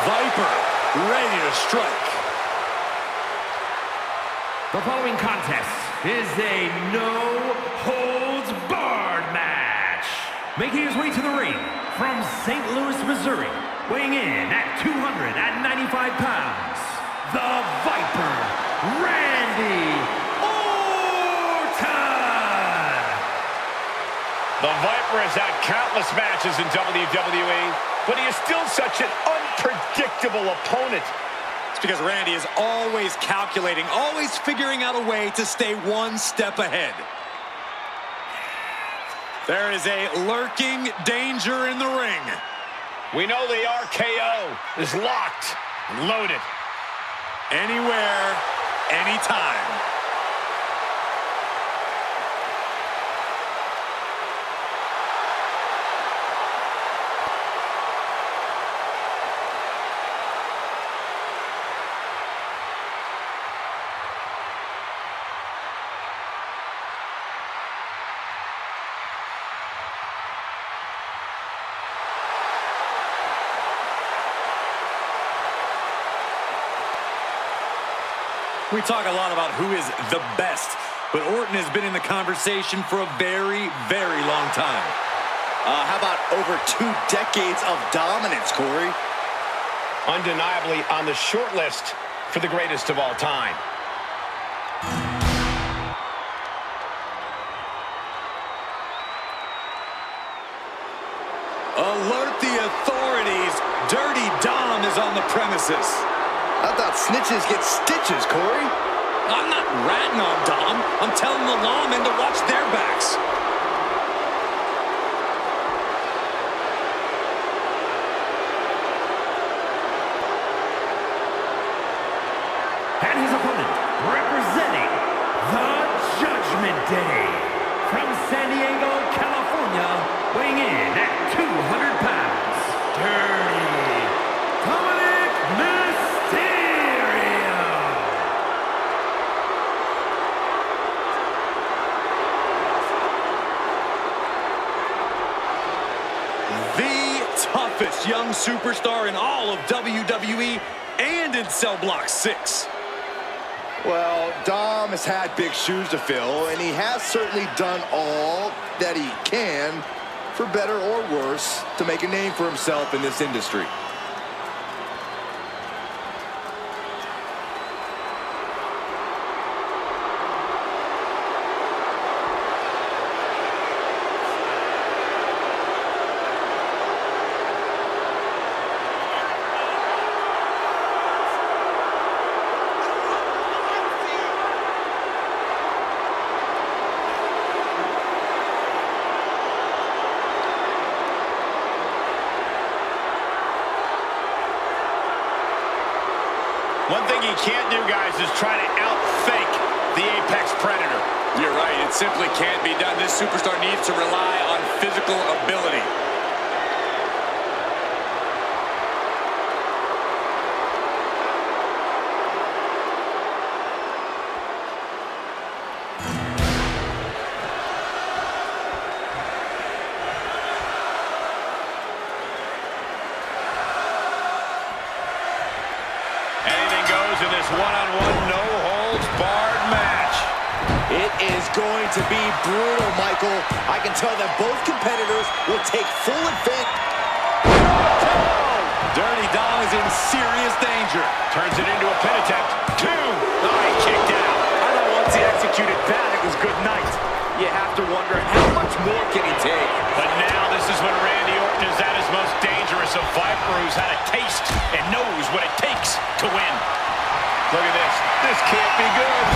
Viper, ready to strike. The following contest is a no-holds-barred match. Making his way to the ring from St. Louis, Missouri, weighing in at 295 pounds, the Viper, Randy Orton! The Viper has had countless matches in WWE, but he is still such an unpredictable opponent. It's because Randy is always calculating, always figuring out a way to stay one step ahead. There is a lurking danger in the ring. We know the RKO is locked and loaded. Anywhere, anytime. We talk a lot about who is the best, but Orton has been in the conversation for a very, very long time. How about over 2 decades of dominance, Corey? Undeniably on the short list for the greatest of all time. Alert the authorities. Dirty Dom is on the premises. I thought snitches get stitches, Corey. I'm not ratting on Dom. I'm telling the lawmen to watch their backs. And his opponent, representing the Judgment Day, from San Diego, California, weighing in at 200 pounds, Dirty Dominik Mysterio. The toughest young superstar in all of WWE and in Cell Block 6. Well, Dom has had big shoes to fill, and he has certainly done all that he can, for better or worse, to make a name for himself in this industry. One thing he can't do, guys, is try to outthink the Apex Predator. You're right, it simply can't be done. This superstar needs to rely on physical ability. Anything goes in this one-on-one, no-holds-barred match. It is going to be brutal, Michael. I can tell that both competitors will take full advantage. Dirty Dom is in serious danger. Turns it into a pin attempt. 2. Oh, he kicked out. I thought once he executed that, it was good night. You have to wonder, how much more can he take? But now this is when Randy Orton is at his most dangerous, a Viper who's had a taste and knows what it takes to win. Look at this. This can't be good.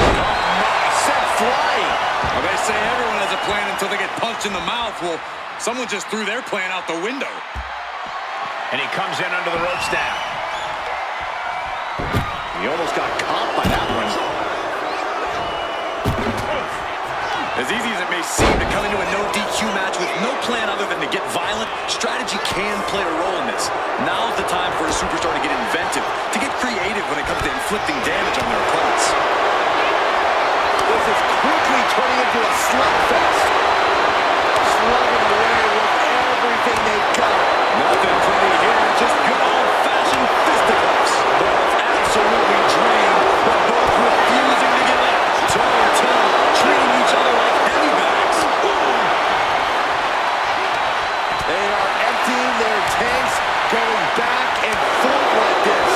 Oh my, sent flying. Well, they say everyone has a plan until they get punched in the mouth. Well, someone just threw their plan out the window. And he comes in under the ropes now. He almost got caught by that one. As easy as it may seem to come into a no DQ match with no plan other than to get violent, strategy can play a role in this. Now's the time for a superstar to get inventive, to get creative when it comes to inflicting damage on their opponents. This is quickly turning into a slugfest. Slugging away with everything they've got. Nothing pretty here. intense, going back and forth like this.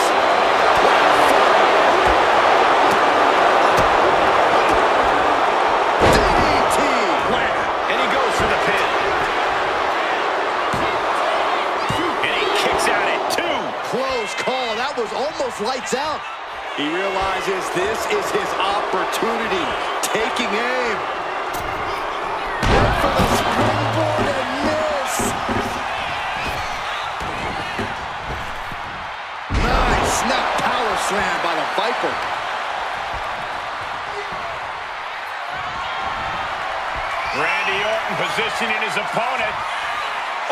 DDT! And he goes for the pin. And he kicks out at 2. Close call. That was almost lights out. He realizes this is his opportunity. Taking aim. And for the springboard and miss. Nice snap power slam by the Viper. Randy Orton positioning his opponent.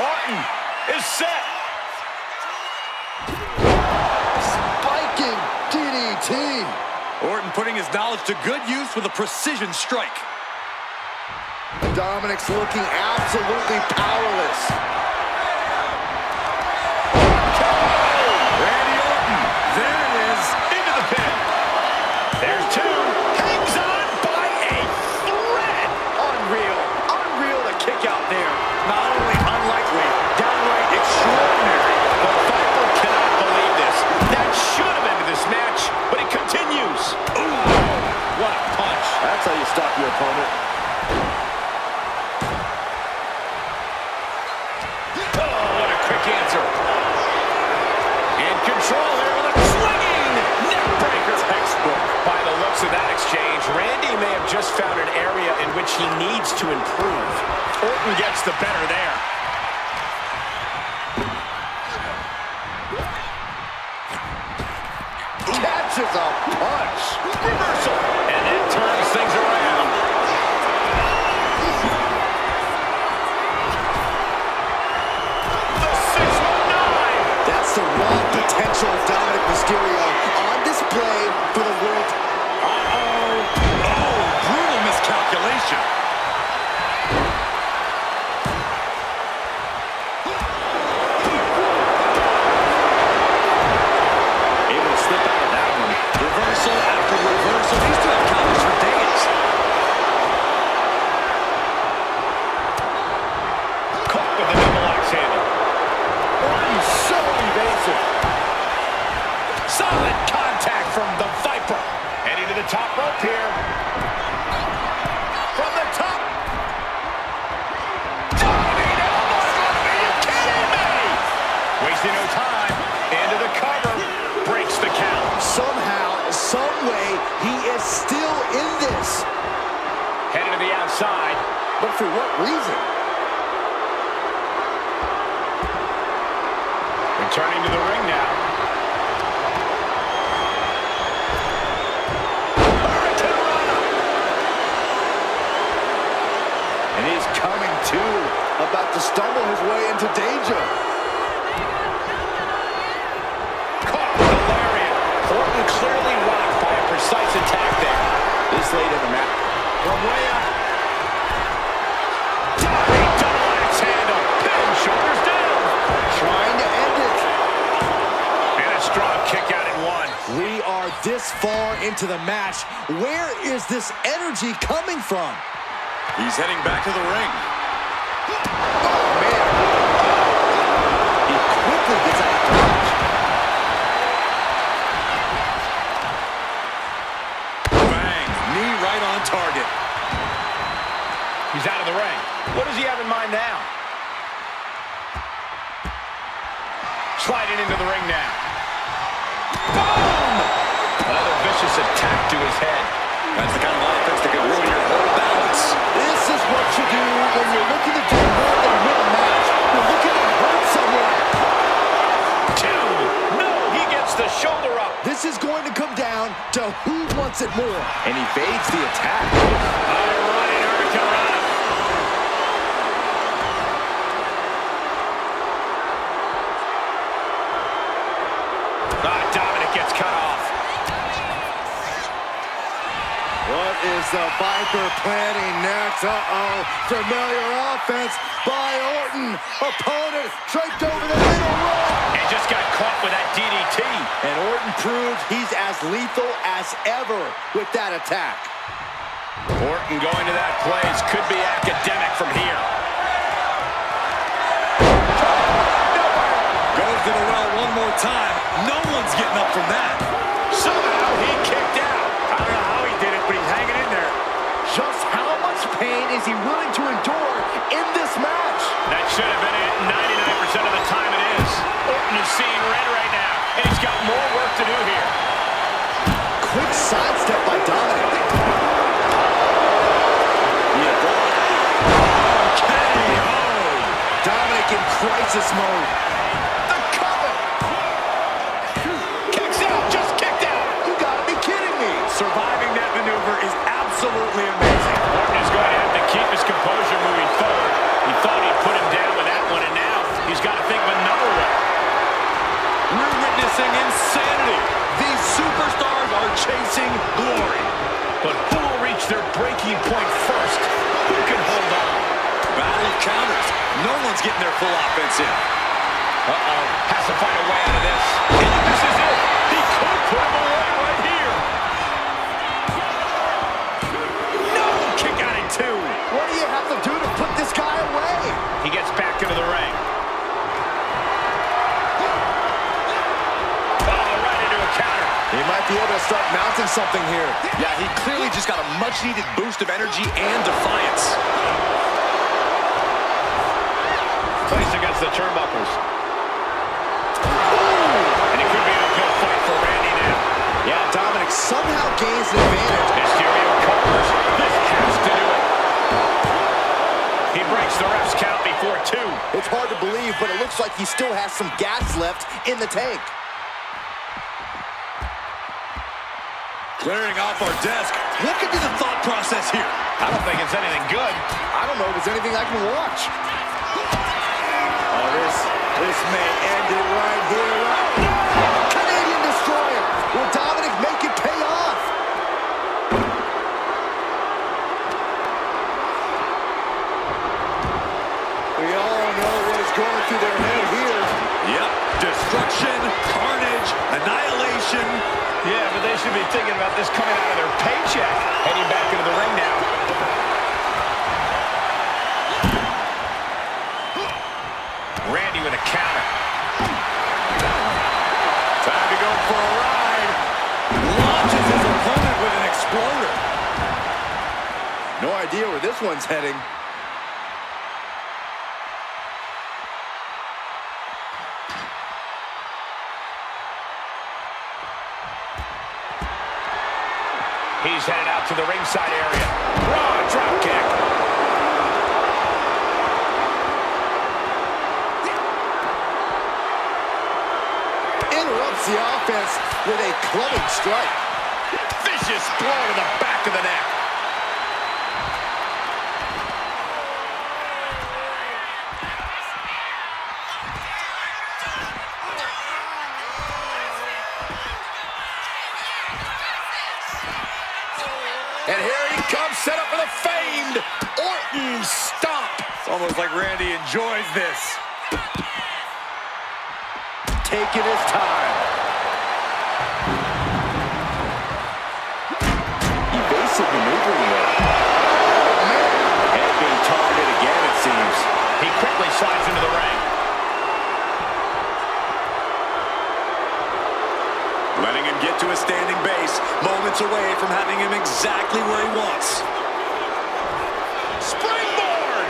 Orton is set. Spiking DDT. Orton putting his knowledge to good use with a precision strike. Dominik's looking absolutely powerless. Randy Orton, there it is. Into the pin. There's 2. Hangs on by a thread. Unreal. Unreal to kick out there. Not only unlikely, downright extraordinary. The Viper cannot believe this. That should have ended this match, but it continues. Ooh, what a punch. That's how you stop your opponent. Oh, what a quick answer. In control here with a swinging neck breaker. Textbook. By the looks of that exchange, Randy may have just found an area in which he needs to improve. Orton gets the better there. Catches a punch. Reversal. And it turns things around. The 619. That's the raw potential of Dominik Mysterio on display for the world. Oh, brutal miscalculation. Able to slip out of that one. Reversal after reversal. These two have counters for days. Caught with the double axe handle. Orton's so evasive. Solid contact from the Viper. Heading to the top rope here. From the top. Diving elbow. Are you kidding me? Wasting no time. Into the cover. Breaks the count. Somehow, some way, he is still in this. Heading to the outside. But for what reason? Returning to the ring now. And he's coming to, about to stumble his way into danger. Caught with a lariat. Orton clearly rocked by a precise attack there. This late in the match. From way up. Diving double axe handle. Pin, shoulders down. Trying to end it. And a strong kick out at 1. We are this far into the match. Where is this energy coming from? He's heading back to the ring. Oh, man. He quickly gets out of dodge. Bang. Knee right on target. He's out of the ring. What does he have in mind now? Sliding into the ring now. Boom! Another vicious attack to his head. That's the kind of offense that can ruin your whole balance. This is what you do when you're looking to do more than win a match. You're looking to hurt someone. 2. No, he gets the shoulder up. This is going to come down to who wants it more. And he evades the attack. Running Hurricane. Dominik gets cut off. What is the Viper planning next? Uh-oh. Familiar offense by Orton. Opponent draped over the middle rope. And just got caught with that DDT. And Orton proved he's as lethal as ever with that attack. Orton going to that place could be academic from here. Nowhere time. No one's getting up from that. Somehow he kicked out. I don't know how he did it, but he's hanging in there. Just how much pain is he willing to endure in this match? That should have been it. 99% of the time it is. Orton is seeing red right now, and he's got more work to do here. Quick sidestep by Dominik. Dominik in crisis mode. The cover. Kicks out, just kicked out. You gotta be kidding me. Surviving that maneuver is absolutely amazing. Orton is going to have to keep his composure moving forward. He thought he'd put him down with that one, and now he's got to think of another one. We're witnessing insanity. These superstars are chasing glory. But who will reach their breaking point first? Who can hold on? Battle of counters. No one's getting their full offense in. Uh-oh. Has to find a way out of this. And this is it. He could put him away right here. No! Kick out at two. What do you have to do to put this guy away? He gets back into the ring. Oh, right into a counter. He might be able to start mounting something here. Yeah, he clearly just got a much-needed boost of energy and defiance. Placed against the turnbuckles. And it could be an uphill fight for Randy now. Yeah, Dominik somehow gains an advantage. Mysterio covers. This has to do it. He breaks the ref's count before two. It's hard to believe, but it looks like he still has some gas left in the tank. Clearing off our desk. What could be the thought process here? I don't think it's anything good. I don't know if there's anything I can watch. Oh, this may end it right here. Canadian Destroyer. Will Dominik make it pay off? We all know what is going through their head here. Yep. Destruction, carnage, annihilation. Yeah, but they should be thinking about this coming out of their paycheck. Heading back into the ring now. Randy with a counter. Time to go for a ride. Launches his opponent with an exploder. No idea where this one's heading. He's headed out to the ringside area. Raw drop kick. Interrupts the offense with a clubbing strike. Vicious blow to the back of the neck. And here he comes, set up for the famed Orton stomp. It's almost like Randy enjoys this. Taking his time. Evasive maneuvering there. Oh, man. Head being targeted again, it seems. He quickly slides into the ring. Letting him get to a standing base, moments away from having him exactly where he wants. Springboard!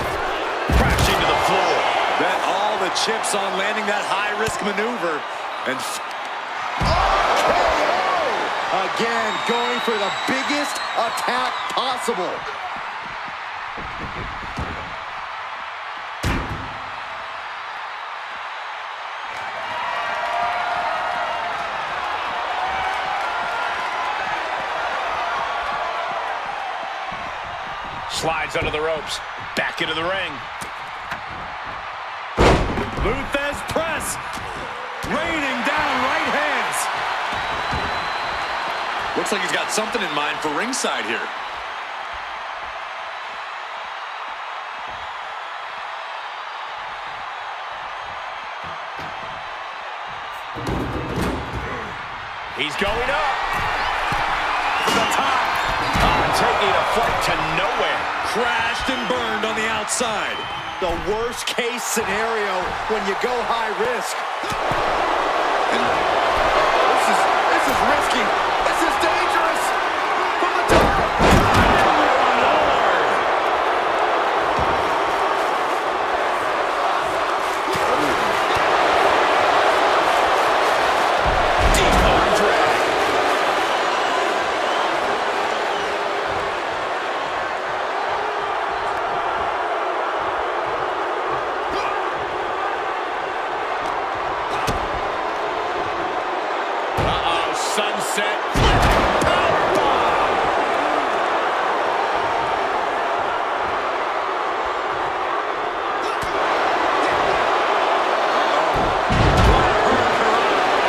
Crashing to the floor. Bet all the chips on landing that high-risk maneuver. And again, going for the biggest attack possible. Slides under the ropes. Back into the ring. Luthez press. Raining down right hands. Looks like he's got something in mind for ringside here. He's going up. The top. Taking a flight to nowhere. Crashed and burned on the outside. The worst case scenario when you go high risk. This is risky. This is dangerous. From the top. Deep arm drag. Sunset.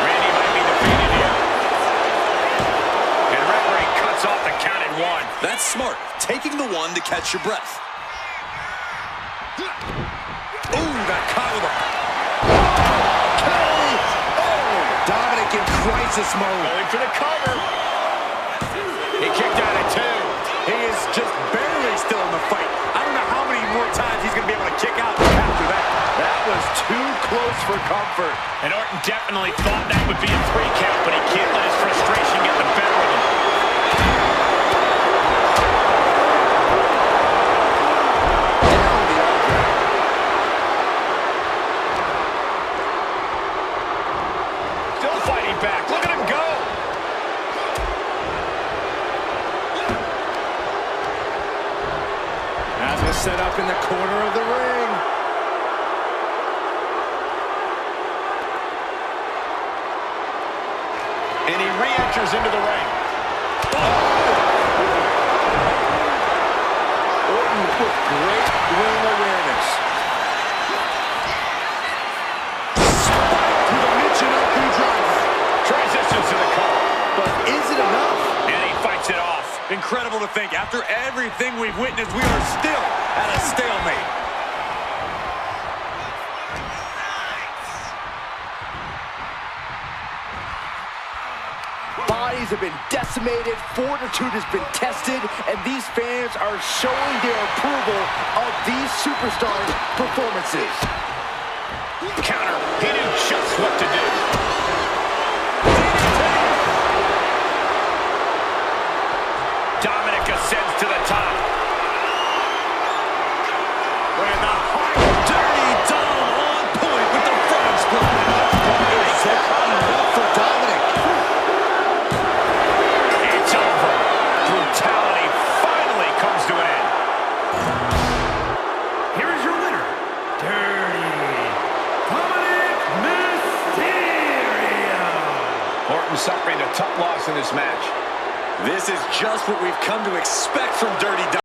Randy might be defeated here. And referee cuts off the count at 1. That's smart. Taking the one to catch your breath. Ooh, got caught with a... Dominik in crisis mode. Going for the cover. He kicked out at 2. He is just barely still in the fight. I don't know how many more times he's going to be able to kick out after that. That was too close for comfort. And Orton definitely thought that would be a 3 count, but he can't let his frustration get the better of him. Still fighting back. Look at him go. Has it set up in the corner of the ring. And he re-enters into the ring. Orton with great ring awareness. To the Michinoku driver. Transitions to the cover. But is it enough? And he fights it off. Incredible to think. After everything we've witnessed, we are still at a stalemate. Bodies have been decimated, fortitude has been tested, and these fans are showing their approval of these superstars' performances. Counter. He knew just what to do. Dominik ascends to the top. Look at that hard, dirty Dom on point with the front split. Is that enough for Dominik? It's over. Brutality finally comes to an end. Here is your winner, Dominik Mysterio. Orton suffering a tough loss in this match. This is just what we've come to expect from Dirty Dom.